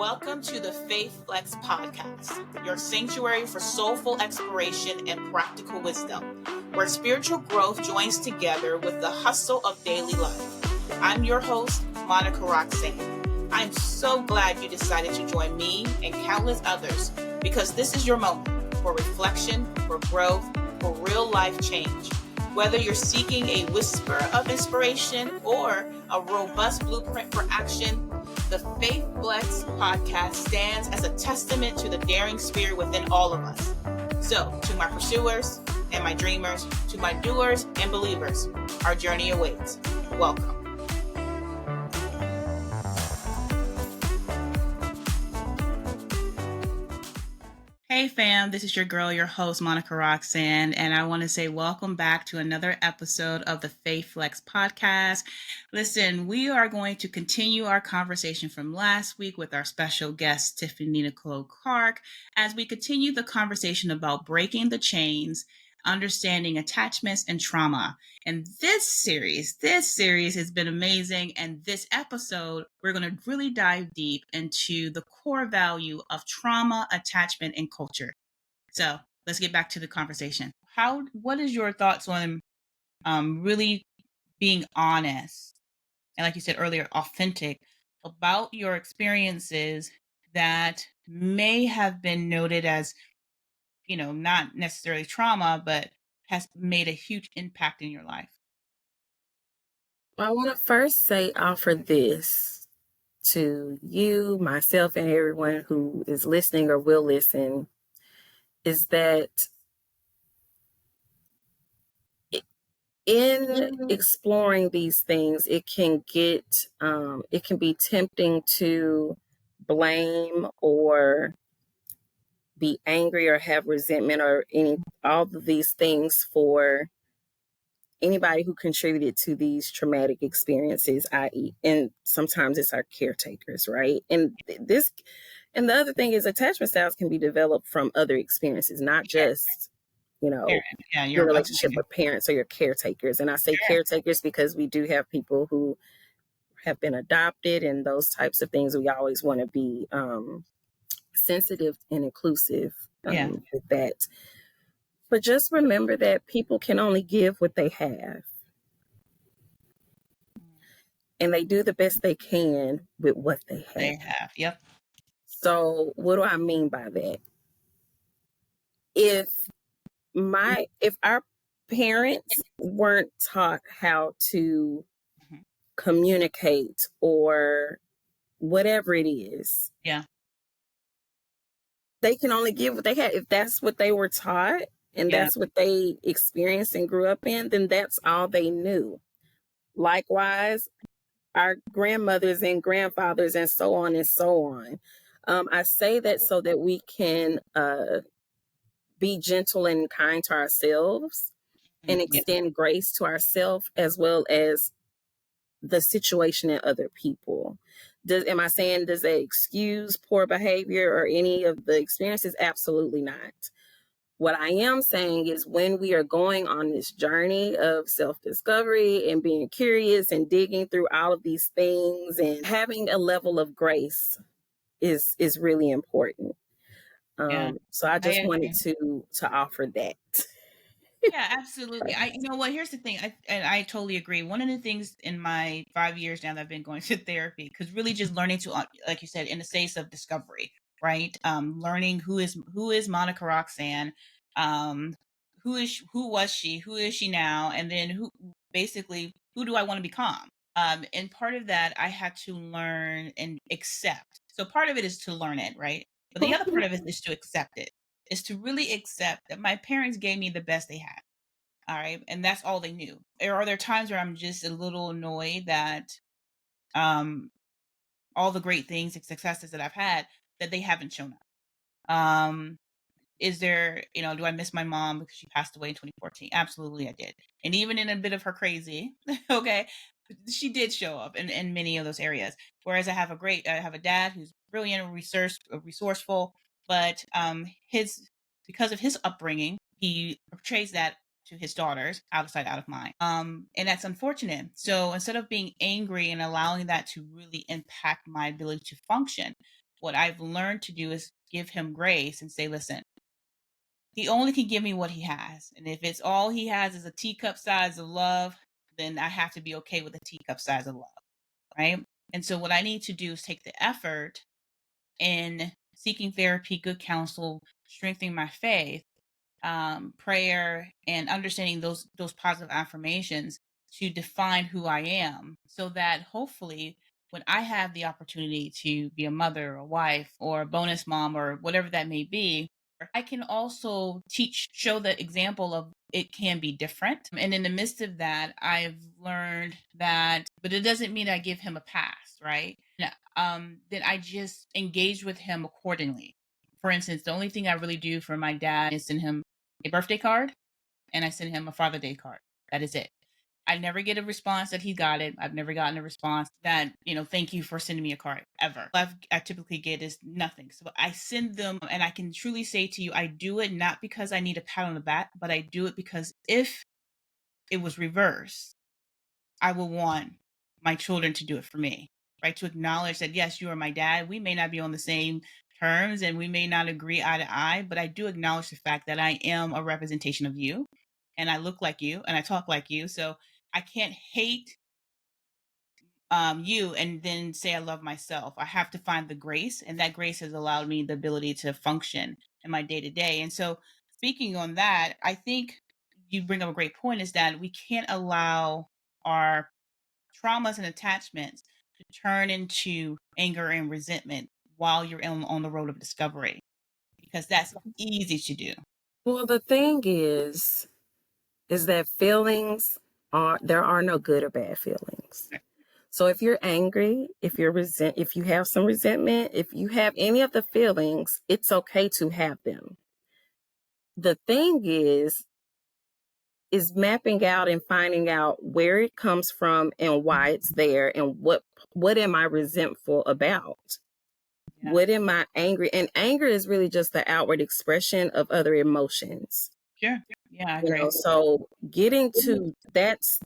Welcome to the Faith Flex podcast, your sanctuary for soulful exploration and practical wisdom, where spiritual growth joins together with the hustle of daily life. I'm your host, Monica Roxanne. I'm so glad you decided to join me and countless others because this is your moment for reflection, for growth, for real life change. Whether you're seeking a whisper of inspiration or a robust blueprint for action, the Faith Flex podcast stands as a testament to the daring spirit within all of us. So, to my pursuers and my dreamers, to my doers and believers, our journey awaits. Welcome. Hey fam, this is your girl, your host, Monica Roxanne, and I want to say welcome back to another episode of the Faith Flex podcast. Listen, we are going to continue our conversation from last week with our special guest, Tiffany Nicole as we continue the conversation about breaking the chains, understanding attachments and trauma. And this series has been amazing. And this episode, we're going to really dive deep into the core value of trauma, attachment, and culture. So let's get back to the conversation. What is your thoughts on really being honest and, like you said earlier, authentic about your experiences that may have been noted as, not necessarily trauma, but has made a huge impact in your life? I want to first offer this to you, myself, and everyone who is listening or will listen, is that in exploring these things, it can be tempting to blame or be angry or have resentment or all of these things for anybody who contributed to these traumatic experiences, i.e., and sometimes it's our caretakers, right? And the other thing is attachment styles can be developed from other experiences, not just, your relationship with parents or your caretakers. And I say caretakers because we do have people who have been adopted and those types of things. We always want to be sensitive and inclusive with that. But just remember that people can only give what they have. And they do the best they can with what they have. Yep. So what do I mean by that? If our parents weren't taught how to communicate or whatever it is, they can only give what they have. If that's what they were taught and that's what they experienced and grew up in, then that's all they knew. Likewise, our grandmothers and grandfathers and so on and so on. I say that so that we can be gentle and kind to ourselves and extend grace to ourselves as well as the situation and other people. Am I saying does that excuse poor behavior or any of the experiences? Absolutely not. What I am saying is when we are going on this journey of self-discovery and being curious and digging through all of these things and having a level of grace is really important. So I just wanted to offer that. Yeah, absolutely. You know what? Here's the thing. I totally agree. One of the things in my 5 years now that I've been going to therapy, because really just learning to, like you said, in the space of discovery, right? Learning who is Monica Roxanne, who was she, who is she now, and then who do I want to become? And part of that I had to learn and accept. So part of it is to learn it, right? But the other part of it is to accept it. Is to really accept that my parents gave me the best they had. All right. And that's all they knew. Are there times where I'm just a little annoyed that all the great things and successes that I've had that they haven't shown up? Is there, do I miss my mom because she passed away in 2014? Absolutely I did. And even in a bit of her crazy, okay, she did show up in many of those areas. Whereas I have a dad who's brilliant and resourceful, but because of his upbringing, he portrays that to his daughters, out of sight, out of mind. And that's unfortunate. So instead of being angry and allowing that to really impact my ability to function, what I've learned to do is give him grace and say, listen, he only can give me what he has. And if it's all he has is a teacup size of love, then I have to be okay with a teacup size of love. Right. And so what I need to do is take the effort in seeking therapy, good counsel, strengthening my faith, prayer, and understanding those positive affirmations to define who I am, so that hopefully when I have the opportunity to be a mother, a wife, or a bonus mom, or whatever that may be, I can also show the example of it can be different. And in the midst of that, I've learned that, but it doesn't mean I give him a pass, right? Then I just engage with him accordingly. For instance, the only thing I really do for my dad is send him a birthday card and I send him a Father Day card. That is it. I never get a response that he got it. I've never gotten a response that, thank you for sending me a card ever. I typically get is nothing. So I send them, and I can truly say to you, I do it not because I need a pat on the back, but I do it because if it was reversed, I will want my children to do it for me, right? To acknowledge that, yes, you are my dad. We may not be on the same terms and we may not agree eye to eye, but I do acknowledge the fact that I am a representation of you and I look like you and I talk like you. So I can't hate you and then say I love myself. I have to find the grace, and that grace has allowed me the ability to function in my day to day. And so, speaking on that, I think you bring up a great point is that we can't allow our traumas and attachments to turn into anger and resentment while you're on the road of discovery, because that's easy to do. Well, the thing is that there are no good or bad feelings. So if you're angry, if you have some resentment, if you have any of the feelings, it's okay to have them. The thing is mapping out and finding out where it comes from and why it's there and what am I resentful about? Yeah. What am I angry? And anger is really just the outward expression of other emotions. Sure. Yeah, I agree. So getting to that's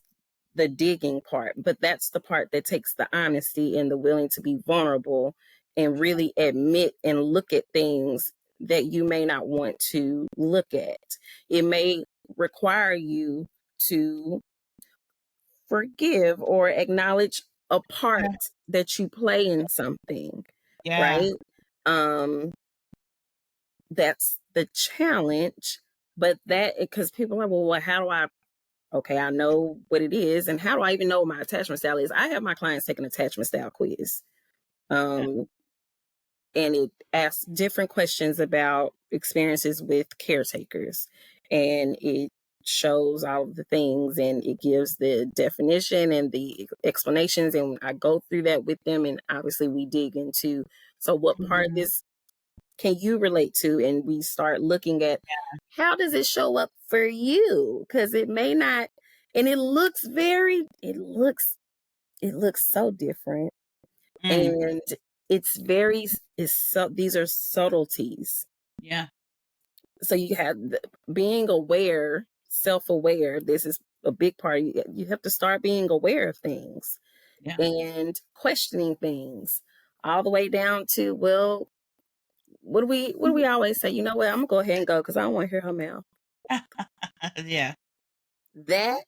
the digging part, but that's the part that takes the honesty and the willing to be vulnerable and really admit and look at things that you may not want to look at. It may require you to forgive or acknowledge a part Yeah. that you play in something, Yeah. right? Um, that's the challenge. But that because people are, well, how do I okay, I know what it is. And how do I even know what my attachment style is? I have my clients take an attachment style quiz. Yeah. Um, and it asks different questions about experiences with caretakers. And it shows all of the things and it gives the definition and the explanations. And I go through that with them. And obviously, we dig into so, what part of this can you relate to? And we start looking at how does it show up for you? Because it may not, and it looks so different. Mm. And these are subtleties. Yeah. So you have being aware, self-aware. This is a big part. You have to start being aware of things Yeah. and questioning things all the way down to, well, what do we always say? You know what? I'm gonna go ahead and go because I don't want to hear her mouth. Yeah. That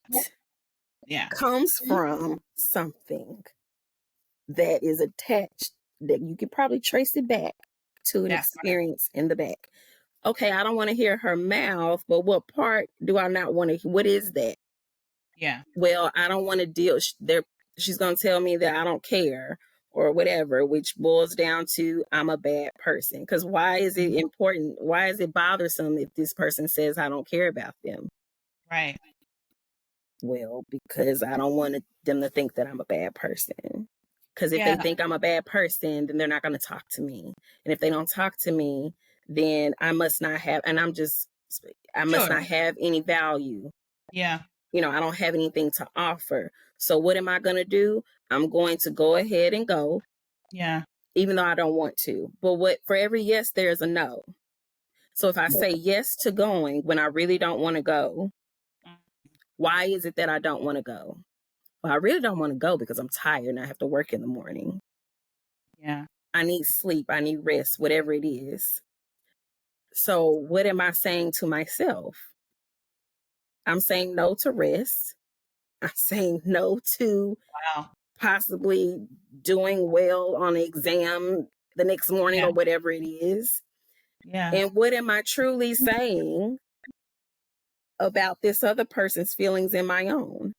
Yeah. comes from something that is attached that you could probably trace it back to an Yeah. experience in the back. Okay, I don't want to hear her mouth, but what part do I not want to? What is that? Yeah. Well, I don't want to deal there. She's going to tell me that I don't care or whatever, which boils down to I'm a bad person. Because why is it important? Why is it bothersome if this person says I don't care about them? Right. Well, because I don't want them to think that I'm a bad person. Because if they Yeah. think I'm a bad person, then they're not going to talk to me. And if they don't talk to me, then I must not have, I must Sure. not have any value. Yeah. I don't have anything to offer. So what am I going to do? I'm going to go ahead and go, Yeah. even though I don't want to. But for every yes, there's a no. So if I say yes to going when I really don't want to go, Mm. why is it that I don't want to go? Well, I really don't want to go because I'm tired and I have to work in the morning. Yeah. I need sleep, I need rest, whatever it is. So, what am I saying to myself? I'm saying no to rest. I'm saying no to Wow. possibly doing well on an exam the next morning Yeah. or whatever it is. Yeah. And what am I truly saying about this other person's feelings and my own?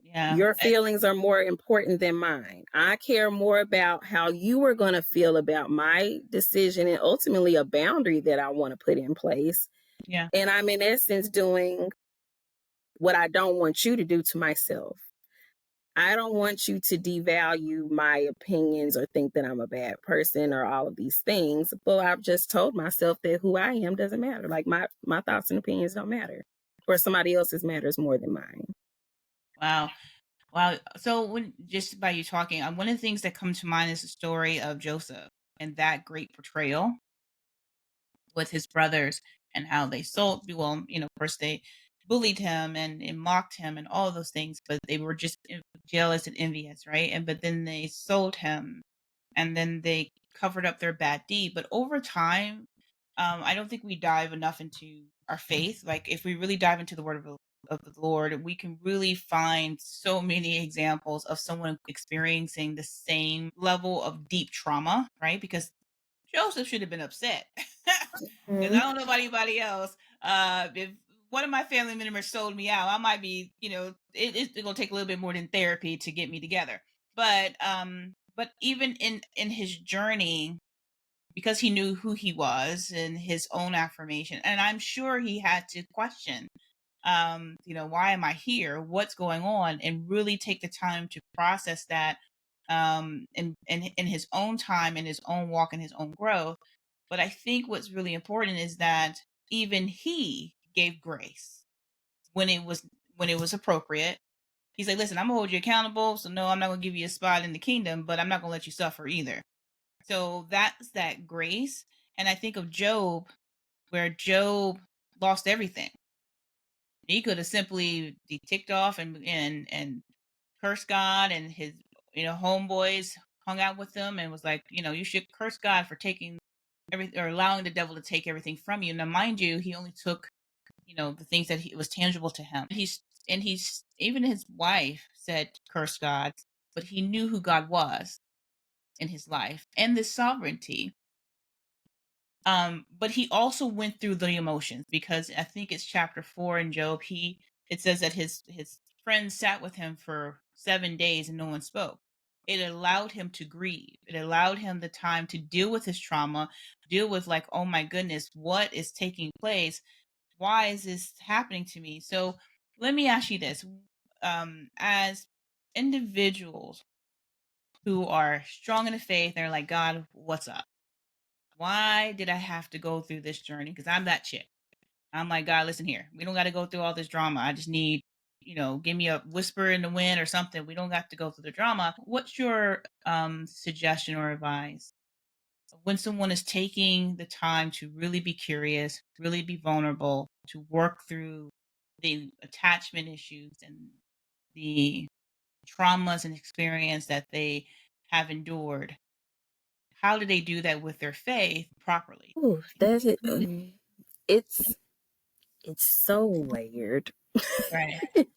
Yeah. Your feelings are more important than mine. I care more about how you are going to feel about my decision and ultimately a boundary that I want to put in place. Yeah. And I'm in essence doing what I don't want you to do to myself. I don't want you to devalue my opinions or think that I'm a bad person or all of these things. But I've just told myself that who I am doesn't matter. Like my thoughts and opinions don't matter. Or somebody else's matters more than mine. Wow. Wow. So when just by you talking, one of the things that come to mind is the story of Joseph and that great portrayal with his brothers and how they sold well, first they bullied him and mocked him and all of those things, but they were just jealous and envious, right? And but then they sold him and then they covered up their bad deed. But over time, I don't think we dive enough into our faith. Like if we really dive into the word of the Lord, we can really find so many examples of someone experiencing the same level of deep trauma, right? Because Joseph should have been upset. Because I Mm. don't know about anybody else. If one of my family members sold me out, I might be, it's gonna take a little bit more than therapy to get me together. But even in his journey, because he knew who he was and his own affirmation, and I'm sure he had to question, why am I here? What's going on? And really take the time to process that, in his own time, in his own walk, in his own growth. But I think what's really important is that even he gave grace when it was appropriate. He's like, listen, I'm gonna hold you accountable. So no, I'm not gonna give you a spot in the kingdom, but I'm not gonna let you suffer either. So that's that grace. And I think of Job, where Job lost everything. He could have simply be ticked off and cursed God, and his homeboys hung out with them and was like, you should curse God for taking everything or allowing the devil to take everything from you. Now, mind you, he only took the things that was tangible to him. He's even his wife said curse God, but he knew who God was in his life and the sovereignty. But he also went through the emotions because I think it's chapter 4 in Job. It says that his friends sat with him for 7 days and no one spoke. It allowed him to grieve. It allowed him the time to deal with his trauma, deal with like, oh my goodness, what is taking place? Why is this happening to me? So let me ask you this. As individuals who are strong in the faith, they're like, God, what's up? Why did I have to go through this journey? Because I'm that chick. I'm like, God, listen here. We don't got to go through all this drama. I just need, give me a whisper in the wind or something. We don't have to go through the drama. What's your suggestion or advice when someone is taking the time to really be curious, really be vulnerable, to work through the attachment issues and the traumas and experience that they have endured? How do they do that with their faith properly? Ooh, that's it. It's it's so layered. Right. Give me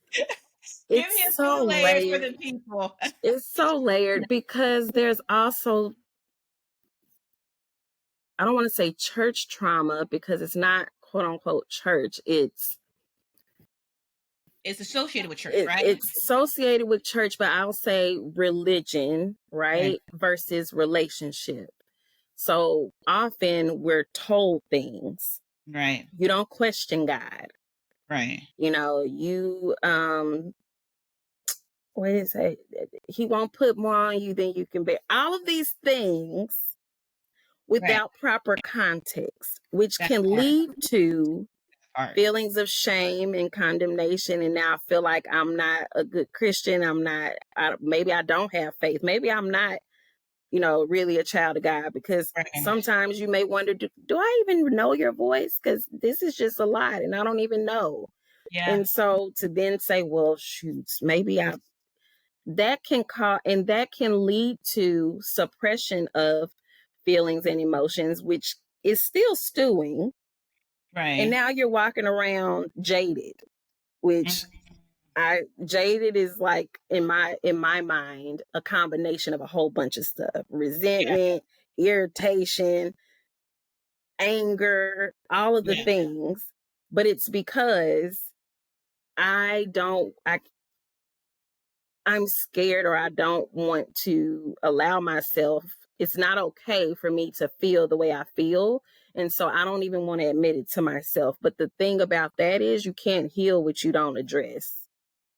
It's a few so layers for layered. the people. It's so layered because there's also, I don't want to say church trauma because it's not quote unquote church. It's associated with church, right? It's associated with church, but I'll say religion, Right. right? Versus relationship. So often we're told things. Right. You don't question God. Right. You know, what is it? He won't put more on you than you can bear. All of these things Right. without proper context, which That can part. lead to Part. feelings of shame and condemnation. And now I feel like I'm not a good Christian. Maybe I don't have faith. Maybe I'm not, really a child of God, because Right. sometimes you may wonder, do I even know your voice? Because this is just a lot and I don't even know. Yeah. And so to then say, well, shoots, maybe that can cause, and that can lead to suppression of feelings and emotions, which is still stewing. And Right. now you're walking around jaded, which Mm, jaded is like in my mind a combination of a whole bunch of stuff: yeah. resentment, irritation, anger, all of the Yeah. things. But it's because I don't I I'm scared, or I don't want to allow myself. It's not okay for me to feel the way I feel. And so I don't even want to admit it to myself. But the thing about that is you can't heal what you don't address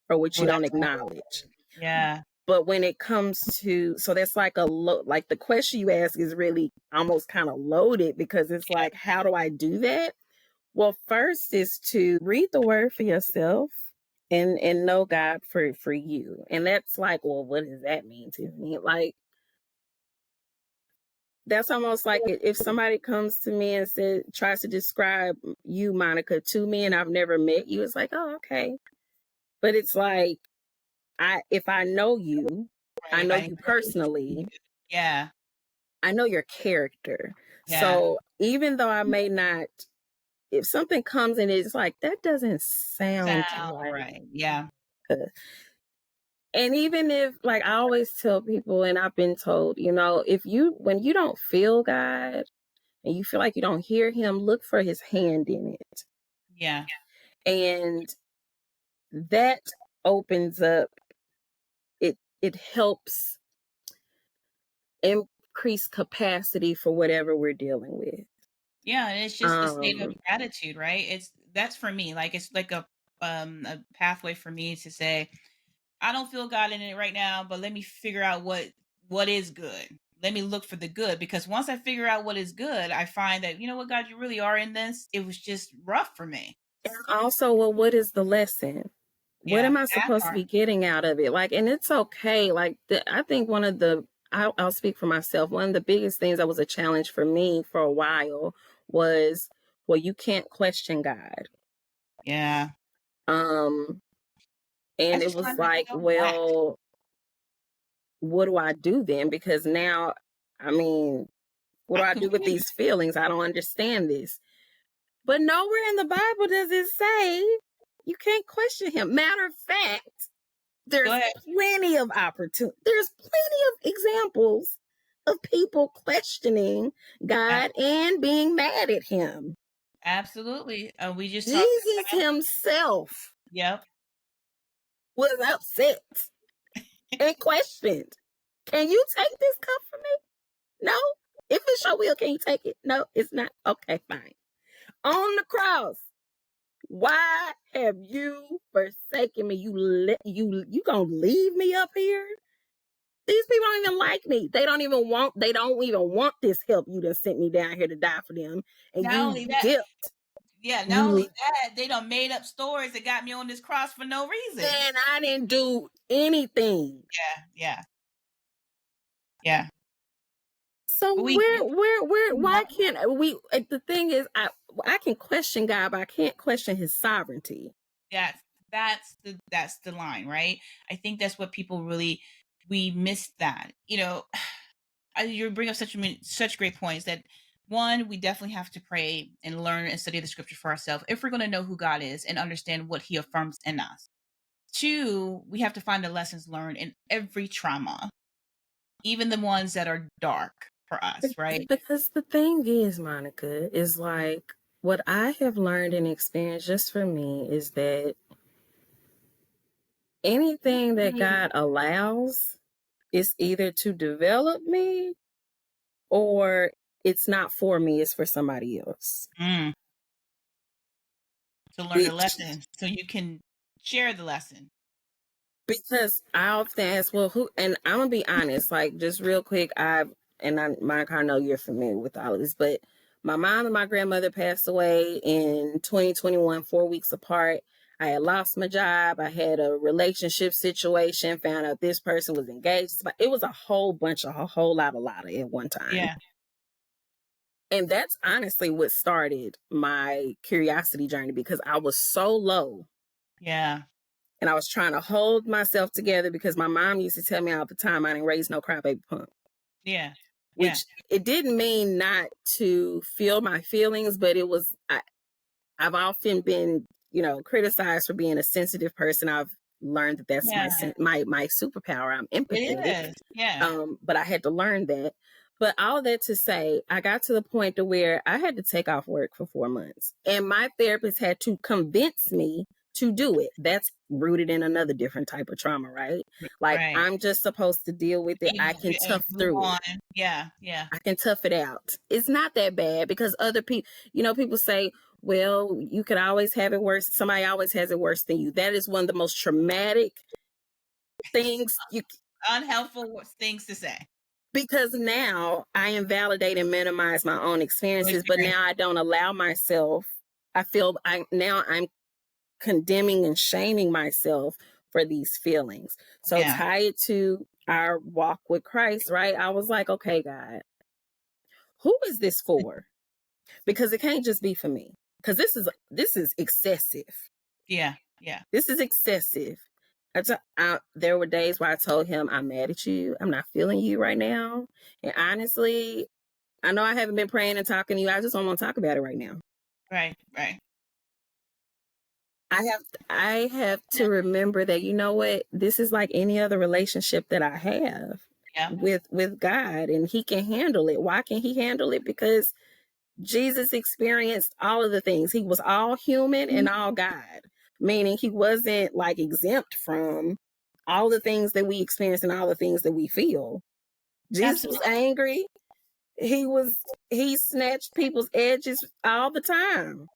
or what you Well, don't that's acknowledge. yeah. But when it comes to, so that's like like the question you ask is really almost kind of loaded, because it's Yeah. like, how do I do that? Well, first is to read the word for yourself and know God for you. And that's like, well, what does that mean to me? Like, that's almost like if somebody comes to me and tries to describe you, Monica, to me, and I've never met you, it's like, oh, okay. But it's like, if I know you, Right. I If know I you personally, yeah. I know your character. Yeah. So even though I may not, if something comes and it's like, that doesn't sound Sound right. right. Yeah. And even if, like, I always tell people, and I've been told, when you don't feel God and you feel like you don't hear him, look for his hand in it. Yeah. And that opens up, it helps increase capacity for whatever we're dealing with. Yeah, and it's just the state of Um, gratitude, right? It's that's for me. Like it's like a pathway for me to say, I don't feel God in it right now, but let me figure out what is good. Let me look for the good, because once I figure out what is good, I find that you know what, God, you really are in this. It was just rough for me. and also, well, what is the lesson? What Yeah, am I that supposed to part. be getting out of it? Like, and it's okay. Like, I think I'll speak for myself. One of the biggest things that was a challenge for me for a while was, well, you can't question God. Yeah, Um, and I it just was find that like, so black. well, what do I do then? Because now, I mean, what do I'm I do with confused. these feelings? I don't understand this. But nowhere in the Bible does it say you can't question him. Matter of fact, Go there's ahead. plenty of opportunity. There's plenty of examples of people questioning Ab- God and being mad at him. Absolutely. We just talked. Jesus himself Yep. was upset and questioned. Can you take this cup from me? No. If it's your will, can you take it? No, it's not. Okay, fine. On the cross, why have you forsaken me? You gonna leave me up here? These people don't even like me. They don't even want this help you done sent me down here to die for them. And Not you only that, dipped. yeah. Not only You that, they done made up stories that got me on this cross for no reason. and I didn't do anything. Yeah. Yeah. Yeah. So But we why can't we the thing is, I can question God, but I can't question his sovereignty. that's that's the line, right? I think that's what people really we miss that. You know, you bring up such great points that one, we definitely have to pray and learn and study the scripture for ourselves if we're going to know who God is and understand what he affirms in us. Two, we have to find the lessons learned in every trauma, even the ones that are dark for us, right? Because the thing is, Monica, is like what I have learned and experienced just for me is that anything that God allows is either to develop me or it's not for me, it's for somebody else. Mm, to learn the Which, lesson so you can share the lesson. because I often ask, well, who, and I'm gonna be honest, like just real quick, Monica, I know you're familiar with all of this, but my mom and my grandmother passed away in 2021, 4 weeks apart. I had lost my job. I had a relationship situation, found out this person was engaged. It was a whole bunch of a whole lot of at one time. Yeah. And that's honestly what started my curiosity journey, because I was so low. Yeah. And I was trying to hold myself together because my mom used to tell me all the time, I didn't raise no crybaby punk. Yeah. Yeah. Which it didn't mean not to feel my feelings, but it was, I've often been, criticized for being a sensitive person. I've learned that that's Yeah. my superpower. I'm It empathetic. is. Yeah. But I had to learn that. But all that to say, I got to the point to where I had to take off work for 4 months, and my therapist had to convince me to do it. That's rooted in another different type of trauma, right? Like, Right. I'm just supposed to deal with it. I can And tough move through it. on. Yeah. Yeah. I can tough it out. It's not that bad because other people, people say, well, you could always have it worse. Somebody always has it worse than you. That is one of the most traumatic things Unhelpful things to say. because now I invalidate and minimize my own experiences, but Experience. now I don't allow myself. I'm condemning and shaming myself for these feelings. So Yeah. tie it to our walk with Christ, right? I was like, okay, God, who is this for? Because it can't just be for me. Because this is excessive. Yeah. Yeah. This is excessive. There were days where I told him, I'm mad at you. I'm not feeling you right now. And honestly, I know I haven't been praying and talking to you. I just don't want to talk about it right now. Right. Right. I have to remember that, you know what, this is like any other relationship that I have Yeah. with God, and he can handle it. Why can he handle it? Because Jesus experienced all of the things. He was all human and all God, meaning he wasn't like exempt from all the things that we experience and all the things that we feel. Jesus was Absolutely. angry. He snatched people's edges all the time.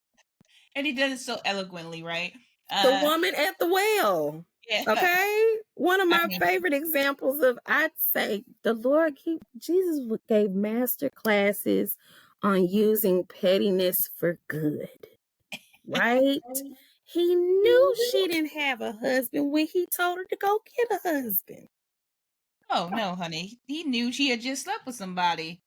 And he does it so eloquently, right? The Uh woman at the well. yeah. Okay. One of I my mean, favorite examples of, I'd say, Jesus gave master classes on using pettiness for good, right? He knew she didn't have a husband when he told her to go get a husband. oh no, honey. He knew she had just slept with somebody.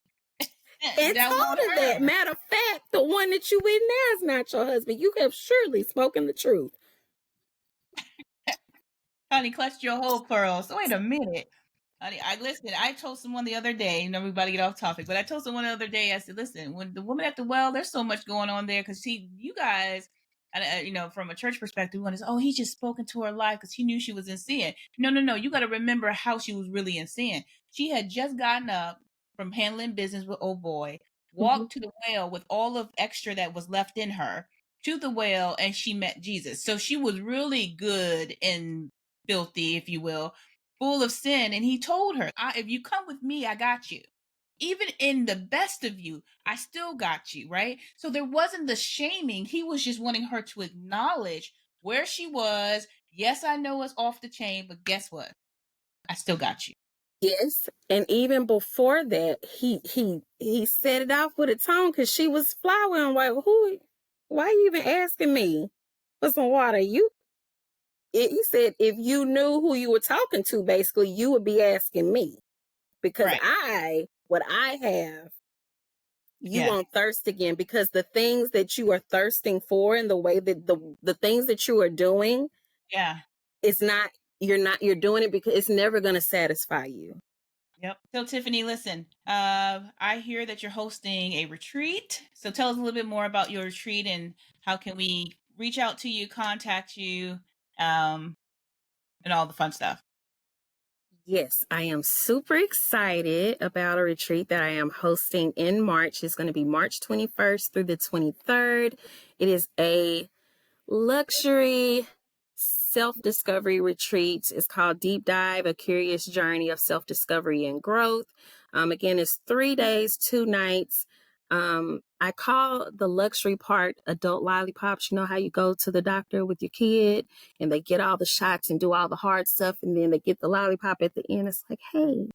And That was told on her that. her. Matter of fact, the one that you with now is not your husband. You have surely spoken the truth. Honey, clutched your whole pearls. So wait a minute. Honey, I listen. I told someone the other day, everybody get off topic, but I told someone the other day, I said, listen, when the woman at the well, there's so much going on there because you guys, from a church perspective, one is, oh, he just spoken to her life because he knew she was in sin. No, no, no. You got to remember how she was really in sin. She had just gotten up from handling business with old boy, Mhm. walked to the well with all of extra that was left in her to the well, and she met Jesus. So she was really good and filthy, if you will, full of sin. And he told her, if you come with me, I got you. Even in the best of you, I still got you, right? So there wasn't the shaming. He was just wanting her to acknowledge where she was. Yes, I know it's off the chain, but guess what? I still got you. Yes, and even before that, he set it off with a tone because she was flowering. Like, why are you even asking me for some water? He said, if you knew who you were talking to, basically, you would be asking me because Right. what I have, you Yeah. won't thirst again because the things that you are thirsting for and the way that the things that you are doing, Yeah. it's not, you're doing it because it's never going to satisfy you. Yep. So Tiffany, listen, I hear that you're hosting a retreat. So tell us a little bit more about your retreat and how can we reach out to you, contact you, um, and all the fun stuff. Yes, I am super excited about a retreat that I am hosting in March. It's going to be March 21st through the 23rd. It is a luxury self-discovery retreat. It's called Deep Dive, a curious journey of self-discovery and growth. Again, it's 3 days, 2 nights. I call the luxury part adult lollipops. You know how you go to the doctor with your kid and they get all the shots and do all the hard stuff and then they get the lollipop at the end. It's like, hey,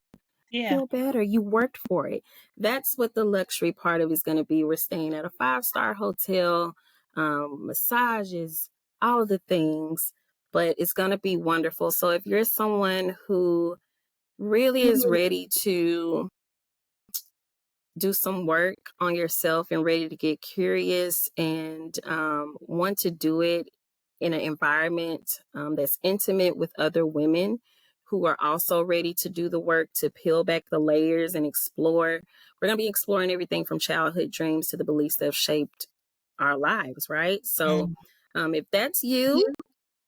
Yeah. feel better. You worked for it. That's what the luxury part of it is going to be. We're staying at a 5-star hotel, massages, all of the things, but it's going to be wonderful. So if you're someone who really is ready to do some work on yourself and ready to get curious and want to do it in an environment that's intimate with other women who are also ready to do the work to peel back the layers and explore. We're going to be exploring everything from childhood dreams to the beliefs that have shaped our lives, right? So if that's you,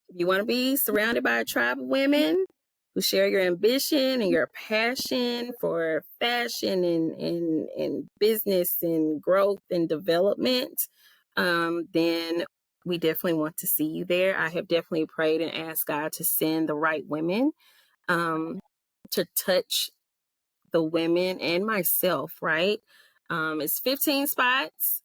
if you want to be surrounded by a tribe of women who share your ambition and your passion for fashion and business and growth and development, then we definitely want to see you there. I have definitely prayed and asked God to send the right women to touch the women and myself, right? It's 15 spots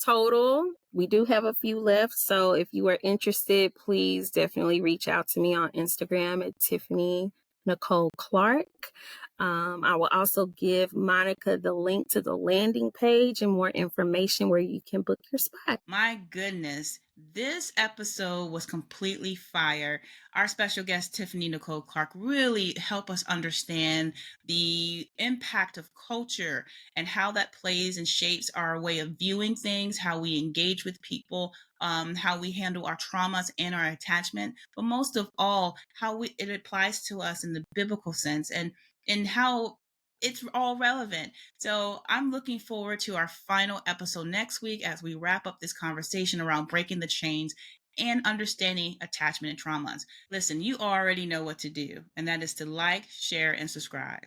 total. We do have a few left. So if you are interested, please definitely reach out to me on Instagram at Tiffany Nicole Clark. I will also give Monica the link to the landing page and more information where you can book your spot. My goodness, this episode was completely fire. Our special guest, Tiffany Nicole Clark, really helped us understand the impact of culture and how that plays and shapes our way of viewing things, how we engage with people, how we handle our traumas and our attachment, but most of all, how it applies to us in the biblical sense and how it's all relevant. So I'm looking forward to our final episode next week as we wrap up this conversation around breaking the chains and understanding attachment and traumas. Listen, you already know what to do, and that is to like, share, and subscribe.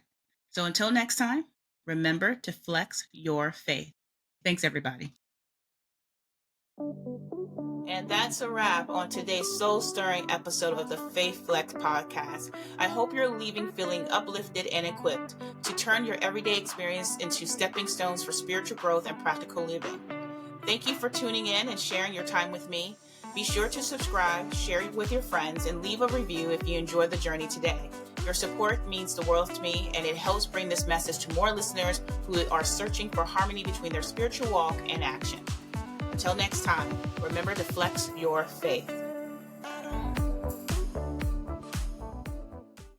So until next time, remember to flex your faith. Thanks, everybody. And that's a wrap on today's soul-stirring episode of the Faith Flex podcast. I hope you're leaving feeling uplifted and equipped to turn your everyday experience into stepping stones for spiritual growth and practical living. Thank you for tuning in and sharing your time with me. Be sure to subscribe, share it with your friends, and leave a review if you enjoyed the journey today. Your support means the world to me, and it helps bring this message to more listeners who are searching for harmony between their spiritual walk and action. Until next time, remember to flex your faith.